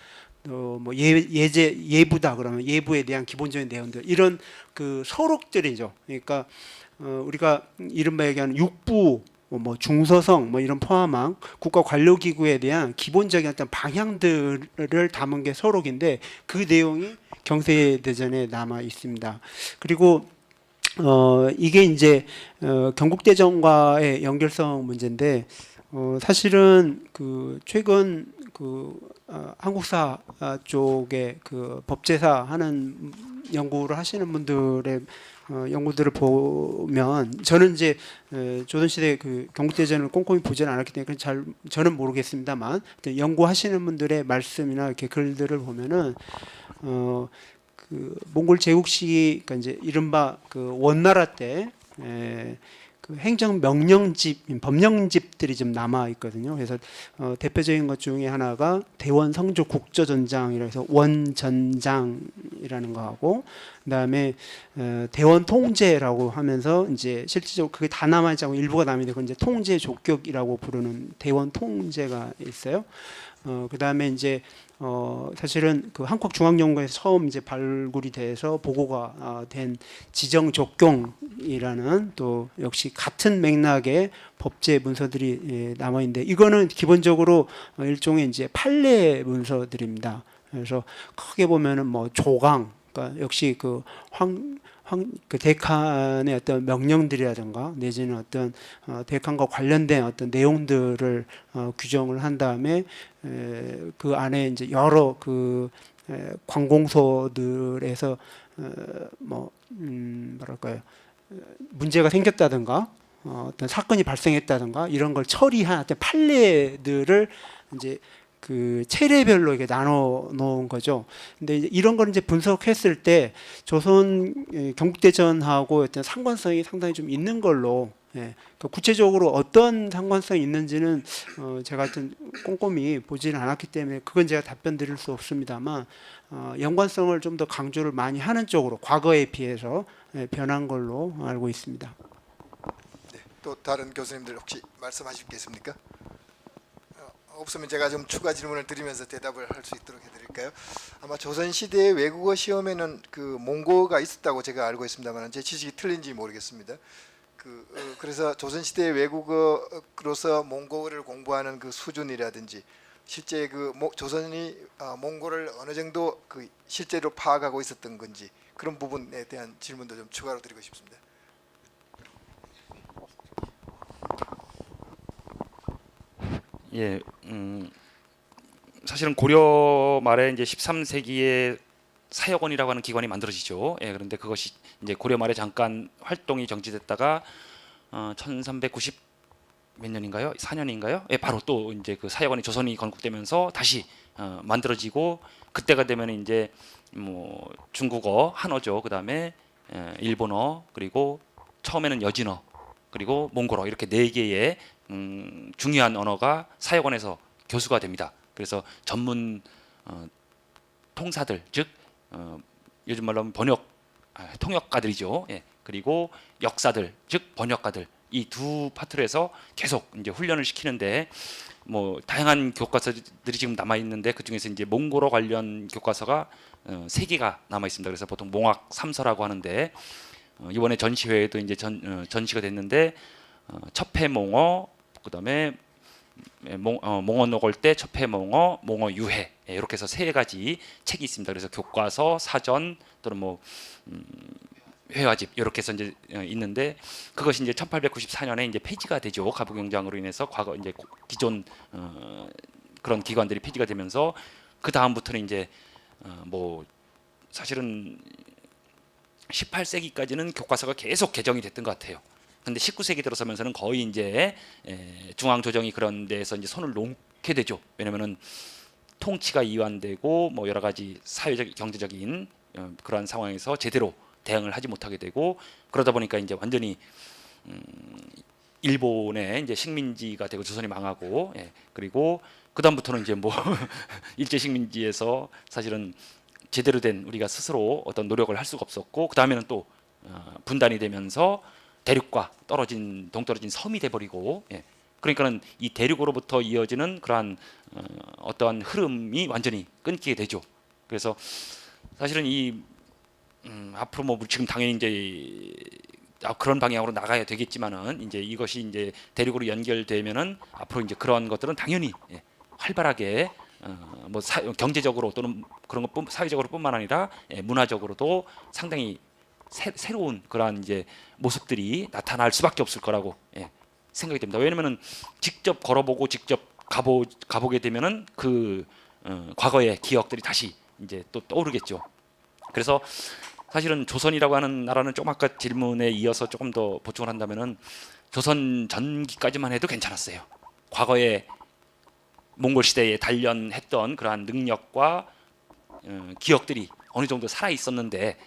또 뭐 예부다 그러면 예부에 대한 기본적인 내용들 이런 그 서록들이죠. 그러니까 우리가 이른바 얘기하는 육부 뭐 중서성 뭐 이런 포함한 국가 관료 기구에 대한 기본적인 어떤 방향들을 담은 게 서록인데 그 내용이 경세대전에 남아 있습니다. 그리고 이게 이제 경국대전과의 연결성 문제인데 사실은 그 최근 그 한국사 쪽에 그 법제사 하는 연구를 하시는 분들의 연구들을 보면 저는 이제 조선시대 그 경국대전을 꼼꼼히 보지는 않았기 때문에 저는 모르겠습니다만 연구하시는 분들의 말씀이나 이렇게 글들을 보면은 그 몽골 제국 시기 그러니까 이제 이른바 그 원나라 때 그 행정 명령집, 법령집들이 좀 남아 있거든요. 그래서 대표적인 것 중에 하나가 대원 성조 국조전장이라 해서 원전장이라는 거하고 그다음에 대원 통제라고 하면서 이제 실질적으로 그게 다 남아 있지 않고 일부가 남아 있는데 그건 이제 통제 족격이라고 부르는 대원 통제가 있어요. 그다음에 이제 사실은 그 한국중앙연구원에서 처음 이제 발굴이 돼서 보고가 된 지정족경이라는 또 역시 같은 맥락의 법제 문서들이 남아 있는데 이거는 기본적으로 일종의 이제 판례 문서들입니다. 그래서 크게 보면은 뭐 조강, 그러니까 역시 그 대칸의 어떤 명령들이라든가 내지는 어떤 대칸과 관련된 어떤 내용들을 규정을 한 다음에 그 안에 이제 여러 그 관공서들에서 뭐랄까요 문제가 생겼다든가 어떤 사건이 발생했다든가 이런 걸 처리한 어떤 판례들을 이제 그 체례별로 이렇게 나눠 놓은 거죠. 근데 이제 이런 걸 이제 분석했을 때 조선 경국대전하고 어떤 상관성이 상당히 좀 있는 걸로 그 구체적으로 어떤 상관성이 있는지는 제가 좀 꼼꼼히 보지는 않았기 때문에 그건 제가 답변 드릴 수 없습니다만 연관성을 좀 더 강조를 많이 하는 쪽으로 과거에 비해서 변한 걸로 알고 있습니다. 네, 또 다른 교수님들 혹시 말씀하실 게 있습니까? 없으면 제가 좀 추가 질문을 드리면서 대답을 할 수 있도록 해드릴까요? 아마 조선 시대의 외국어 시험에는 그 몽고가 있었다고 제가 알고 있습니다만 제 지식이 틀린지 모르겠습니다. 그래서 조선 시대의 외국어로서 몽고를 공부하는 그 수준이라든지 실제 그 조선이 몽고를 어느 정도 그 실제로 파악하고 있었던 건지 그런 부분에 대한 질문도 좀 추가로 드리고 싶습니다. 예, 사실은 고려 말에 이제 13세기에 사역원이라고 하는 기관이 만들어지죠. 예, 그런데 그것이 이제 고려 말에 잠깐 활동이 정지됐다가 1390 몇 년인가요? 4년인가요? 예, 바로 또 이제 그 사역원이 조선이 건국되면서 다시 만들어지고 그때가 되면 이제 뭐 중국어, 한어죠. 그다음에 일본어 그리고 처음에는 여진어 그리고 몽골어 이렇게 네 개의 중요한 언어가 사역원에서 교수가 됩니다. 그래서 전문 통사들 즉 요즘 말로 하면 통역가들이죠. 예. 그리고 역사들 즉 번역가들 이 두 파트로 해서 계속 이제 훈련을 시키는데 뭐 다양한 교과서들이 지금 남아 있는데 그 중에서 이제 몽골어 관련 교과서가 3개가 남아 있습니다. 그래서 보통 몽학 3서라고 하는데 이번에 전시회에도 이제 전시가 됐는데 첩해몽어 그다음에 몽어 녹을 때 첩해몽어, 몽어 유해 이렇게 해서 3가지 책이 있습니다. 그래서 교과서, 사전 또는 뭐 회화집 이렇게 해서 이제 있는데 그것이 이제 1894년에 이제 폐지가 되죠. 가부경장으로 인해서 과거 이제 기존 그런 기관들이 폐지가 되면서 그 다음부터는 이제 뭐 사실은 18세기까지는 교과서가 계속 개정이 됐던 것 같아요. 근데 19세기 들어서면서는 거의 이제 중앙 조정이 그런 데에서 이제 손을 놓게 되죠. 왜냐면은 통치가 이완되고 뭐 여러 가지 사회적 경제적인 그러한 상황에서 제대로 대응을 하지 못하게 되고 그러다 보니까 이제 완전히 일본의 이제 식민지가 되고 조선이 망하고 그리고 그 다음부터는 이제 뭐 일제 식민지에서 사실은 제대로 된 우리가 스스로 어떤 노력을 할 수가 없었고 그 다음에는 또 분단이 되면서 대륙과 동떨어진 섬이 돼버리고 그러니까는 이 대륙으로부터 이어지는 그러한 어떠한 흐름이 완전히 끊기게 되죠. 그래서 사실은 이 앞으로 뭐 지금 당연히 이제 그런 방향으로 나가야 되겠지만은 이제 이것이 이제 대륙으로 연결되면은 앞으로 이제 그런 것들은 당연히 활발하게 뭐 경제적으로 또는 그런 것 사회적으로뿐만 아니라 문화적으로도 상당히 새로운 그러한 이제 모습들이 나타날 수밖에 없을 거라고 생각이 됩니다. 왜냐면은 직접 걸어보고 직접 가보게 되면은 그 과거의 기억들이 다시 이제 또 떠오르겠죠. 그래서 사실은 조선이라고 하는 나라는 좀 아까 질문에 이어서 조금 더 보충을 한다면은 조선 전기까지만 해도 괜찮았어요. 과거에 몽골 시대에 단련했던 그러한 능력과 기억들이 어느 정도 살아 있었는데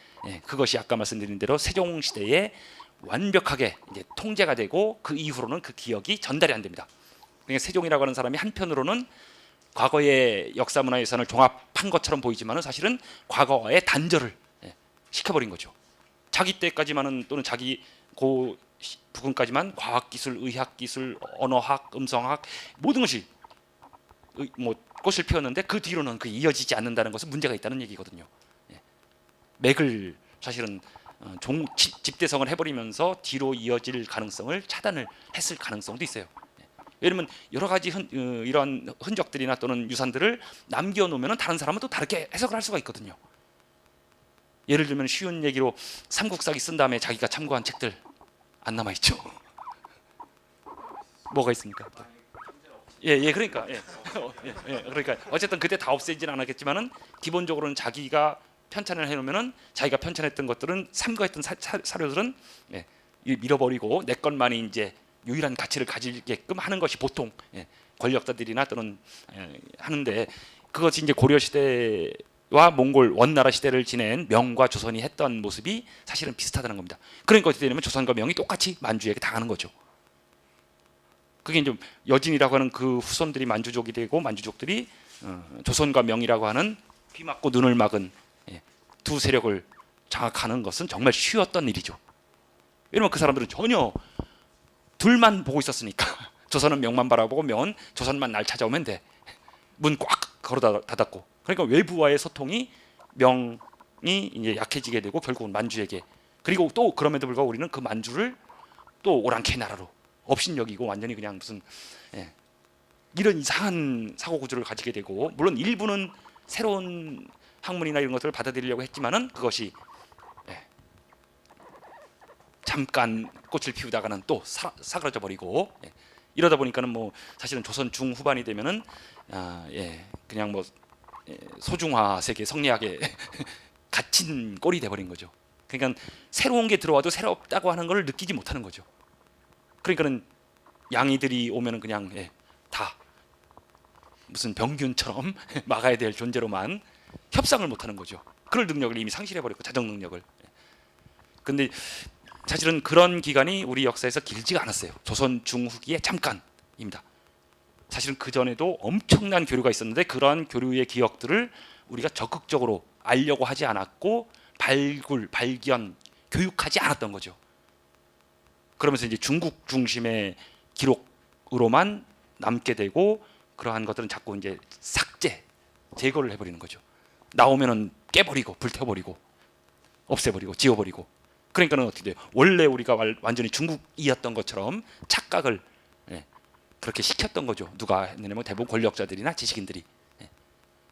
그것이 아까 말씀드린 대로 세종 시대에 완벽하게 이제 통제가 되고 그 이후로는 그 기억이 전달이 안 됩니다. 그러니까 세종이라고 하는 사람이 한편으로는 과거의 역사 문화 유산을 종합한 것처럼 보이지만은 사실은 과거의 단절을 시켜버린 거죠. 자기 때까지만은 또는 자기 고 부근까지만 과학기술, 의학기술, 언어학, 음성학 모든 것이 뭐 꽃을 피웠는데 그 뒤로는 그 이어지지 않는다는 것은 문제가 있다는 얘기거든요. 맥을 사실은 집대성을 해버리면서 뒤로 이어질 가능성을 차단을 했을 가능성도 있어요. 예를 들면 여러 가지 이러한 흔적들이나 또는 유산들을 남겨놓으면 다른 사람은 또 다르게 해석을 할 수가 있거든요. 예를 들면 쉬운 얘기로 삼국사기 쓴 다음에 자기가 참고한 책들 안 남아 있죠. 뭐가 있습니까? 그러니까 그러니까 어쨌든 그때 다 없애지는 않았겠지만은 기본적으로는 자기가 편찬을 해놓으면은 자기가 편찬했던 것들은 참고했던 사료들은 밀어버리고 내 것만이 이제 유일한 가치를 가지게끔 하는 것이 보통 권력자들이나 또는 하는데 그것이 이제 고려 시대와 몽골 원나라 시대를 지낸 명과 조선이 했던 모습이 사실은 비슷하다는 겁니다. 그러니까 어떻게 되냐면 조선과 명이 똑같이 만주에게 당하는 거죠. 그게 이제 여진이라고 하는 그 후손들이 만주족이 되고 만주족들이 조선과 명이라고 하는 귀 막고 눈을 막은 두 세력을 장악하는 것은 정말 쉬웠던 일이죠. 왜냐면 그 사람들은 전혀 둘만 보고 있었으니까 조선은 명만 바라보고 명은 조선만 날 찾아오면 돼. 문 꽉 걸어 닫았고 그러니까 외부와의 소통이 명이 이제 약해지게 되고 결국은 만주에게 그리고 또 그럼에도 불구하고 우리는 그 만주를 또 오랑캐 나라로 업신여기고 완전히 그냥 무슨 이런 이상한 사고 구조를 가지게 되고 물론 일부는 새로운 학문이나 이런 것들을 받아들이려고 했지만은 그것이 잠깐 꽃을 피우다가는 또 사그라져 버리고 이러다 보니까는 뭐 사실은 조선 중후반이 되면은 그냥 뭐 소중화 세계 성리학에 갇힌 꼴이 돼 버린 거죠. 그러니까 새로운 게 들어와도 새롭다고 하는 걸 느끼지 못하는 거죠. 그러니까는 양이들이 오면은 그냥 다 무슨 병균처럼 막아야 될 존재로만 협상을 못하는 거죠. 그럴 능력을 이미 상실해 버렸고 자정 능력을. 근데 사실은 그런 기간이 우리 역사에서 길지가 않았어요. 조선 중후기에 잠깐입니다. 사실은 그 전에도 엄청난 교류가 있었는데 그러한 교류의 기억들을 우리가 적극적으로 알려고 하지 않았고 발견, 교육하지 않았던 거죠. 그러면서 이제 중국 중심의 기록으로만 남게 되고 그러한 것들은 자꾸 이제 제거를 해버리는 거죠. 나오면은 깨버리고 불태워버리고 없애버리고 지워버리고. 그러니까는 어떻게 돼요? 원래 우리가 완전히 중국이었던 것처럼 착각을 그렇게 시켰던 거죠. 누가 했느냐면 대부분 권력자들이나 지식인들이.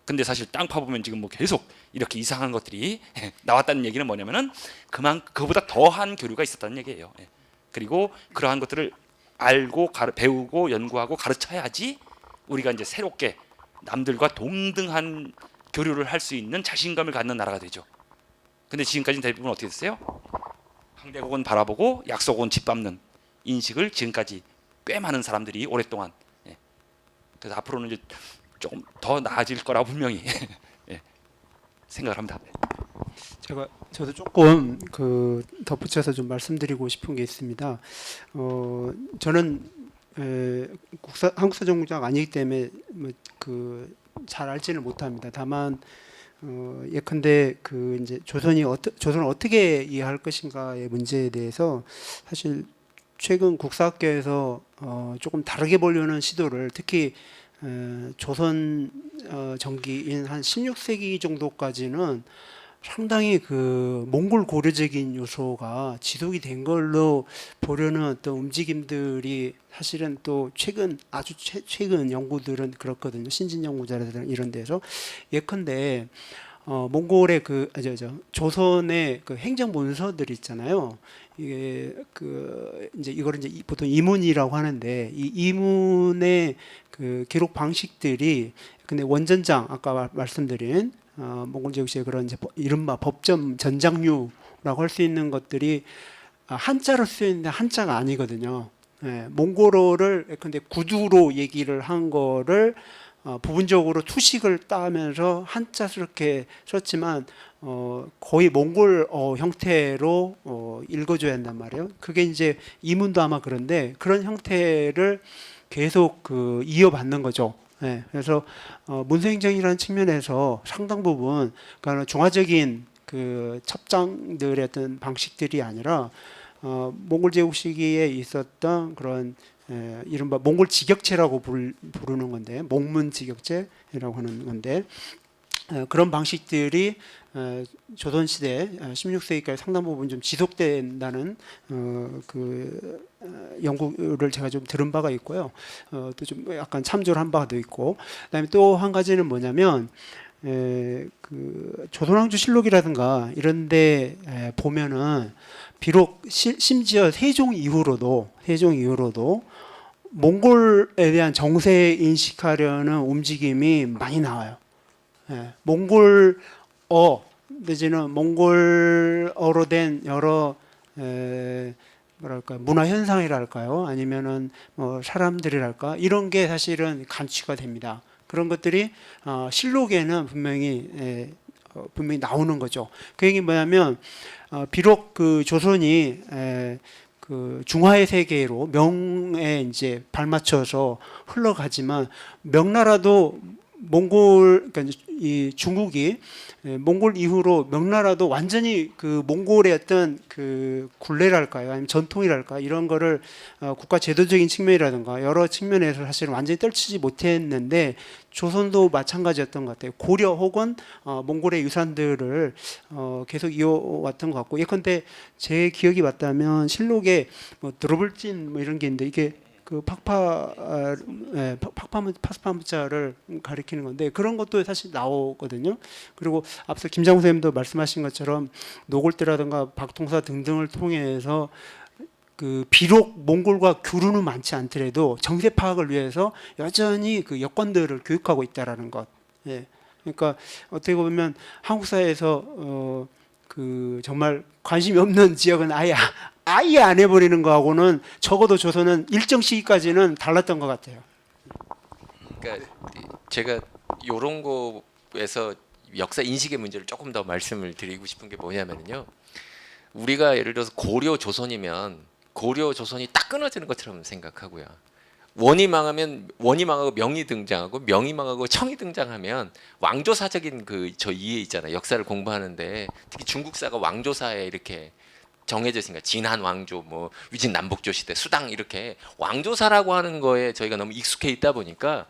근데 사실 땅 파보면 지금 뭐 계속 이렇게 이상한 것들이 나왔다는 얘기는 뭐냐면은 그보다 더한 교류가 있었다는 얘기예요. 그리고 그러한 것들을 알고 배우고 연구하고 가르쳐야지 우리가 이제 새롭게 남들과 동등한 교류를 할 수 있는 자신감을 갖는 나라가 되죠. 근데 지금까지는 대부분 어떻게 됐어요? 강대국은 바라보고 약소국은 짓밟는 인식을 지금까지 꽤 많은 사람들이 오랫동안 그래서 앞으로는 이제 조금 더 나아질 거라고 분명히 생각을 합니다. 저도 조금 덧붙여서 좀 말씀드리고 싶은 게 있습니다. 저는 한국사정공자가 아니기 때문에 잘 알지는 못합니다. 다만 예컨대 이제 조선을 어떻게 이해할 것인가의 문제에 대해서 사실 최근 국사학계에서 조금 다르게 보려는 시도를 특히 조선 전기인 한 16세기 정도까지는 상당히 그 몽골 고려적인 요소가 지속이 된 걸로 보려는 어떤 움직임들이 사실은 또 최근 아주 최근 연구들은 그렇거든요. 신진 연구자들 이런 데서 예컨대 몽골의 조선의 그 행정 문서들 있잖아요. 이게 그 이제 이거를 이제 보통 이문이라고 하는데 이 이문의 그 기록 방식들이 근데 원전장 아까 말씀드린 몽골 제국시의 그런 이제 이른바 법점 전장류라고 할 수 있는 것들이 한자로 쓰여 있는데 한자가 아니거든요. 예, 몽골어를 근데 구두로 얘기를 한 거를 부분적으로 투식을 따면서 한자스럽게 썼지만 거의 몽골어 형태로 읽어줘야 한단 말이에요. 그게 이제 이문도 아마 그런데 그런 형태를 계속 그 이어받는 거죠. 네, 그래서 문서행정이라는 측면에서 상당 부분 그러니까 중화적인 그 첩장들의 어떤 방식들이 아니라 몽골 제국 시기에 있었던 그런 이른바 몽골 직역체라고 부르는 건데 몽문 직역체라고 하는 건데 그런 방식들이 조선 시대 16세기까지 상당 부분 좀 지속된다는 연구를 제가 좀 들은 바가 있고요. 또 좀 약간 참조를 한 바가 있고, 그다음에 또 한 가지는 뭐냐면 그 조선왕조 실록이라든가 이런데 보면은 비록 심지어 세종 이후로도 몽골에 대한 정세 인식하려는 움직임이 많이 나와요. 몽골어 내지는 몽골어로 된 여러 뭐랄까 문화 현상이랄까요, 아니면은 뭐 사람들이랄까 이런 게 사실은 간취가 됩니다. 그런 것들이 실록에는 분명히 나오는 거죠. 그 얘기 뭐냐면 비록 그 조선이 그 중화의 세계로 명에 이제 발맞춰서 흘러가지만 명나라도 몽골 그러니까 이 중국이 몽골 이후로 명나라도 완전히 그 몽골의 어떤 그 굴레랄까요, 아니면 전통이랄까 이런 거를 국가 제도적인 측면이라든가 여러 측면에서 사실은 완전히 떨치지 못했는데 조선도 마찬가지였던 것 같아요. 고려 혹은 몽골의 유산들을 계속 이어왔던 것 같고 예컨대 제 기억이 맞다면 실록에 뭐 드로블진 뭐 이런 게 있는데 이게 그 파스파문자를 가리키는 건데 그런 것도 사실 나오거든요. 그리고 앞서 김장훈 선생님도 말씀하신 것처럼 노골대라든가 박통사 등등을 통해서 그 비록 몽골과 교류는 많지 않더라도 정세 파악을 위해서 여전히 그 여권들을 교육하고 있다라는 것. 예. 그러니까 어떻게 보면 한국 사회에서 그 정말 관심이 없는 지역은 아예 안 해버리는 거하고는 적어도 조선은 일정 시기까지는 달랐던 것 같아요. 그러니까 제가 이런 거에서 역사 인식의 문제를 조금 더 말씀을 드리고 싶은 게 뭐냐면요. 우리가 예를 들어서 고려 조선이면 고려 조선이 딱 끊어지는 것처럼 생각하고요. 원이 망하면 원이 망하고 명이 등장하고 명이 망하고 청이 등장하면 왕조사적인 그 저 이해 있잖아요. 역사를 공부하는데 특히 중국사가 왕조사에 이렇게 정해져 있으니까 진한 왕조, 뭐 위진 남북조 시대, 수당 이렇게 왕조사라고 하는 거에 저희가 너무 익숙해 있다 보니까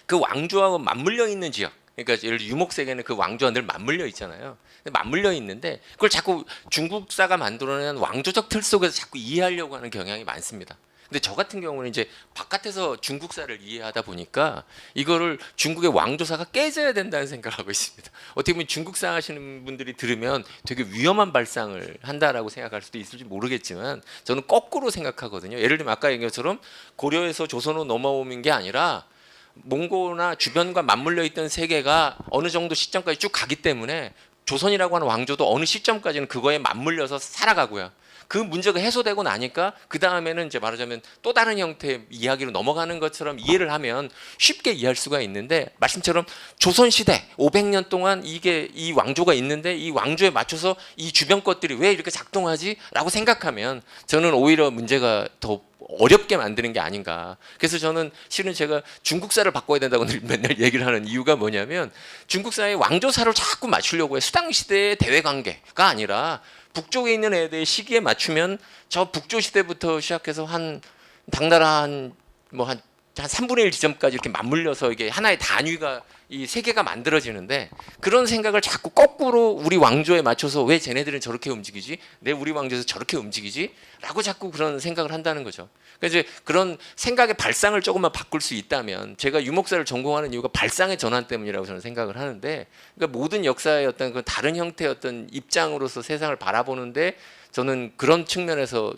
그 왕조하고 맞물려 있는 지역, 그러니까 예를 들어 유목세계는 그 왕조와 늘 맞물려 있잖아요. 맞물려 있는데 그걸 자꾸 중국사가 만들어낸 왕조적 틀 속에서 자꾸 이해하려고 하는 경향이 많습니다. 근데 저 같은 경우는 이제 바깥에서 중국사를 이해하다 보니까 이거를 중국의 왕조사가 깨져야 된다는 생각을 하고 있습니다. 어떻게 보면 중국사 하시는 분들이 들으면 되게 위험한 발상을 한다라고 생각할 수도 있을지 모르겠지만 저는 거꾸로 생각하거든요. 예를 들면 아까 얘기한 것처럼 고려에서 조선으로 넘어오는 게 아니라 몽골이나 주변과 맞물려 있던 세계가 어느 정도 시점까지 쭉 가기 때문에 조선이라고 하는 왕조도 어느 시점까지는 그거에 맞물려서 살아가고요. 그 문제가 해소되고 나니까 그 다음에는 이제 말하자면 또 다른 형태의 이야기로 넘어가는 것처럼 이해를 하면 쉽게 이해할 수가 있는데 말씀처럼 조선 시대 500년 동안 이게 이 왕조가 있는데 이 왕조에 맞춰서 이 주변 것들이 왜 이렇게 작동하지?라고 생각하면 저는 오히려 문제가 더 어렵게 만드는 게 아닌가. 그래서 저는 실은 제가 중국사를 바꿔야 된다고 맨날 얘기를 하는 이유가 뭐냐면 중국사의 왕조사를 자꾸 맞추려고 해. 수당 시대의 대외 관계가 아니라 북쪽에 있는 애들의 시기에 맞추면 저 북조 시대부터 시작해서 한 당나라 한 3분의 1 지점까지 이렇게 맞물려서 이게 하나의 단위가 이 세계가 만들어지는데 그런 생각을 자꾸 거꾸로 우리 왕조에 맞춰서 왜 쟤네들은 저렇게 움직이지? 내 우리 왕조에서 저렇게 움직이지? 라고 자꾸 그런 생각을 한다는 거죠. 그래서 이제 그런 생각의 발상을 조금만 바꿀 수 있다면 제가 유목사를 전공하는 이유가 발상의 전환 때문이라고 저는 생각을 하는데 그러니까 모든 역사의 어떤 그 다른 형태의 어떤 입장으로서 세상을 바라보는데 저는 그런 측면에서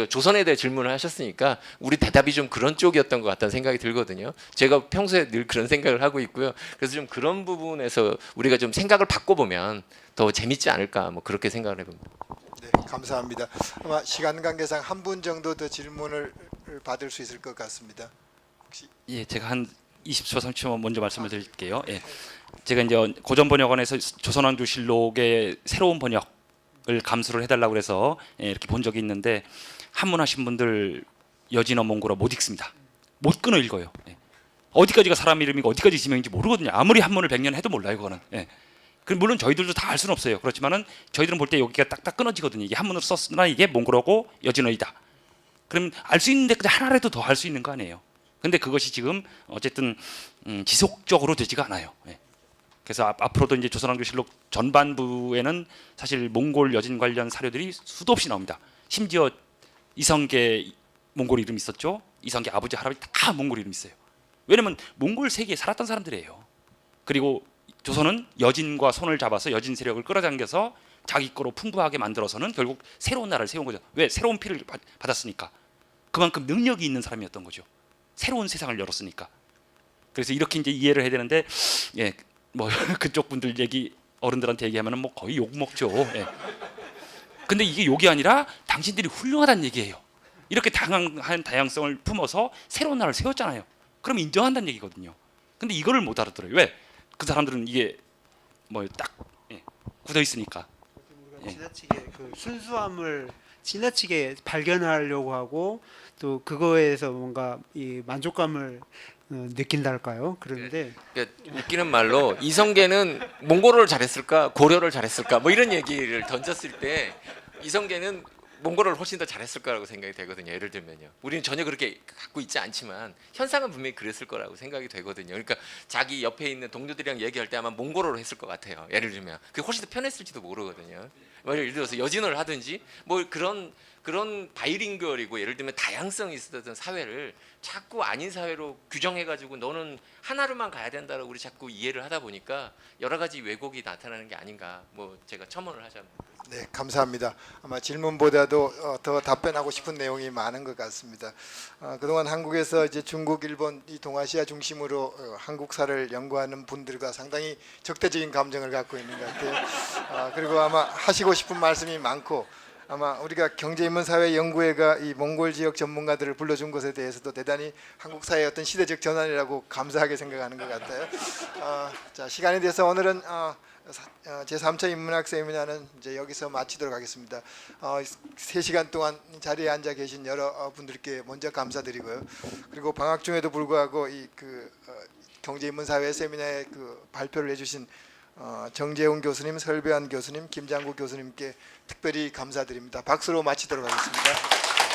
조선에 대해 질문을 하셨으니까 우리 대답이 좀 그런 쪽이었던 것 같다는 생각이 들거든요. 제가 평소에 늘 그런 생각을 하고 있고요. 그래서 좀 그런 부분에서 우리가 좀 생각을 바꿔보면 더 재밌지 않을까 뭐 그렇게 생각을 해봅니다. 네, 감사합니다. 아마 시간 관계상 한 분 정도 더 질문을 받을 수 있을 것 같습니다. 혹시 예, 제가 한 20초 30초 먼저 말씀을 드릴게요. 예. 제가 이제 고전 번역원에서 조선왕조실록의 새로운 번역을 감수를 해달라고 그래서 이렇게 본 적이 있는데 한문하신 분들 여진어 몽골어 못 읽습니다. 못 끊어 읽어요. 예. 어디까지가 사람 이름이고 어디까지 지명인지 모르거든요. 아무리 한문을 100년 해도 몰라요, 그거는. 예. 물론 저희들도 다 알 수는 없어요. 그렇지만은 저희들은 볼 때 여기가 딱딱 끊어지거든요. 이게 한문으로 썼으나 이게 몽골어고 여진어이다. 그럼 알 수 있는 데까지 하나라도 더 할 수 있는 거 아니에요. 근데 그것이 지금 어쨌든 지속적으로 되지가 않아요. 예. 그래서 앞으로도 이제 조선왕조실록 전반부에는 사실 몽골 여진 관련 사료들이 수도 없이 나옵니다. 심지어 이성계 몽골 이름 있었죠. 이성계 아버지 할아버지 다 몽골 이름 있어요. 왜냐면 몽골 세계에 살았던 사람들이에요. 그리고 조선은 여진과 손을 잡아서 여진 세력을 끌어당겨서 자기 거로 풍부하게 만들어서는 결국 새로운 나라를 세운 거죠. 왜? 새로운 피를 받았으니까. 그만큼 능력이 있는 사람이었던 거죠. 새로운 세상을 열었으니까. 그래서 이렇게 이제 이해를 해야 되는데, 예, 뭐 그쪽 분들 얘기 어른들한테 얘기하면은 뭐 거의 욕 먹죠. 예. 근데 이게 욕이 아니라 당신들이 훌륭하다는 얘기예요. 이렇게 다양한 다양성을 품어서 새로운 나라를 세웠잖아요. 그럼 인정한다는 얘기거든요. 근데 이거를 못 알아들어요. 왜? 그 사람들은 이게 뭐 딱 굳어 있으니까. 지나치게 그 순수함을 지나치게 발견하려고 하고 또 그거에서 뭔가 이 만족감을 느낀달까요? 그런데 그러니까 웃기는 말로 이성계는 몽골어를 잘했을까 고려를 잘했을까 뭐 이런 얘기를 던졌을 때 이성계는 몽골어를 훨씬 더 잘했을 거라고 생각이 되거든요. 예를 들면요. 우리는 전혀 그렇게 갖고 있지 않지만 현상은 분명히 그랬을 거라고 생각이 되거든요. 그러니까 자기 옆에 있는 동료들이랑 얘기할 때 아마 몽골어로 했을 것 같아요. 예를 들면 그게 훨씬 더 편했을지도 모르거든요. 예를 들어서 여진어를 하든지 뭐 그런 바이링구얼이고 예를 들면 다양성이 있었던 사회를 자꾸 아닌 사회로 규정해가지고 너는 하나로만 가야 된다고 우리 자꾸 이해를 하다 보니까 여러 가지 왜곡이 나타나는 게 아닌가 뭐 제가 첨언을 하자면. 네, 감사합니다. 아마 질문보다도 더 답변하고 싶은 내용이 많은 것 같습니다. 그동안 한국에서 이제 중국, 일본, 이 동아시아 중심으로 한국사를 연구하는 분들과 상당히 적대적인 감정을 갖고 있는 것 같아요. 그리고 아마 하시고 싶은 말씀이 많고 아마 우리가 경제인문사회 연구회가 이 몽골 지역 전문가들을 불러준 것에 대해서도 대단히 한국 사회의 어떤 시대적 전환이라고 감사하게 생각하는 것 같아요. 자, 시간에 대해서 오늘은 제3차 인문학 세미나는 이제 여기서 마치도록 하겠습니다. 3시간 동안 자리에 앉아 계신 여러 분들께 먼저 감사드리고요. 그리고 방학 중에도 불구하고 이 경제인문사회 세미나에 발표를 해주신 정재훈 교수님, 설배환 교수님, 김장구 교수님께 특별히 감사드립니다. 박수로 마치도록 하겠습니다.